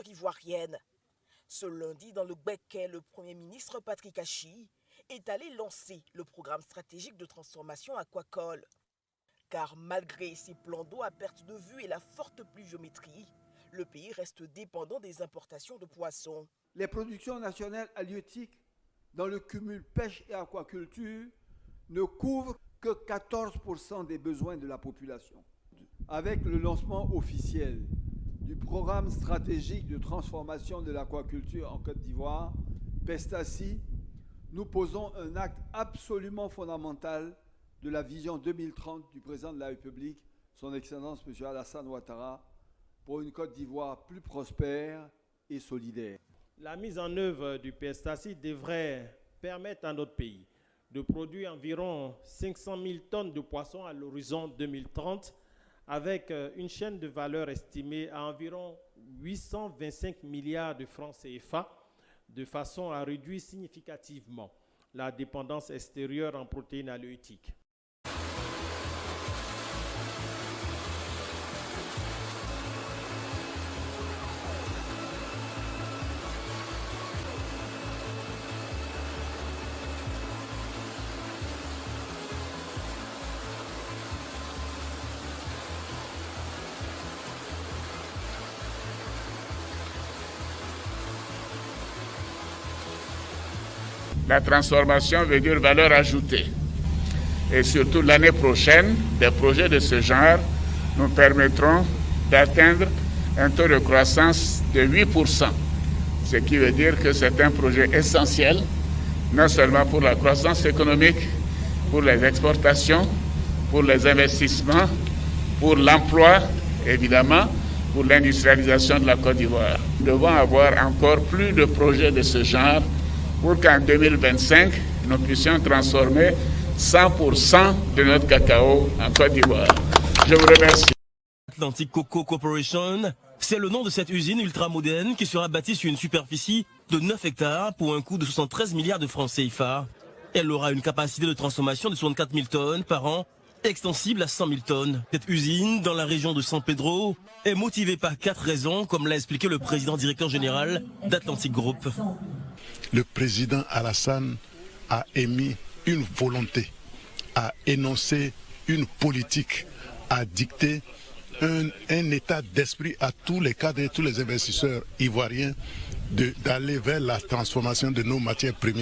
ivoirienne. Ce lundi, dans le Béquet, le Premier ministre Patrick Achi est allé lancer le programme stratégique de transformation aquacole. Car malgré ses plans d'eau à perte de vue et la forte pluviométrie, le pays reste dépendant des importations de poissons. Les productions nationales halieutiques dans le cumul pêche et aquaculture ne couvrent que 14% des besoins de la population. Avec le lancement officiel du programme stratégique de transformation de l'aquaculture en Côte d'Ivoire, PESTACI, nous posons un acte absolument fondamental de la vision 2030 du président de la République, son Excellence M. Alassane Ouattara, pour une Côte d'Ivoire plus prospère et solidaire. La mise en œuvre du PESTACI devrait permettre à notre pays de produire environ 500 000 tonnes de poissons à l'horizon 2030, avec une chaîne de valeur estimée à environ 825 milliards de francs CFA, de façon à réduire significativement la dépendance extérieure en protéines halieutiques. La transformation veut dire valeur ajoutée. Et surtout l'année prochaine, des projets de ce genre nous permettront d'atteindre un taux de croissance de 8%. Ce qui veut dire que c'est un projet essentiel, non seulement pour la croissance économique, pour les exportations, pour les investissements, pour l'emploi, évidemment, pour l'industrialisation de la Côte d'Ivoire. Nous devons avoir encore plus de projets de ce genre pour qu'en 2025, nous puissions transformer 100% de notre cacao en Côte d'Ivoire. Je vous remercie. Atlantic Cocoa Corporation, c'est le nom de cette usine ultramoderne qui sera bâtie sur une superficie de 9 hectares pour un coût de 73 milliards de francs CFA. Elle aura une capacité de transformation de 64 000 tonnes par an, extensible à 100 000 tonnes. Cette usine, dans la région de San Pedro, est motivée par 4 raisons, comme l'a expliqué le président directeur général d'Atlantic Group. Le président Alassane a émis une volonté, a énoncé une politique, a dicté un état d'esprit à tous les cadres et tous les investisseurs ivoiriens d'aller vers la transformation de nos matières premières.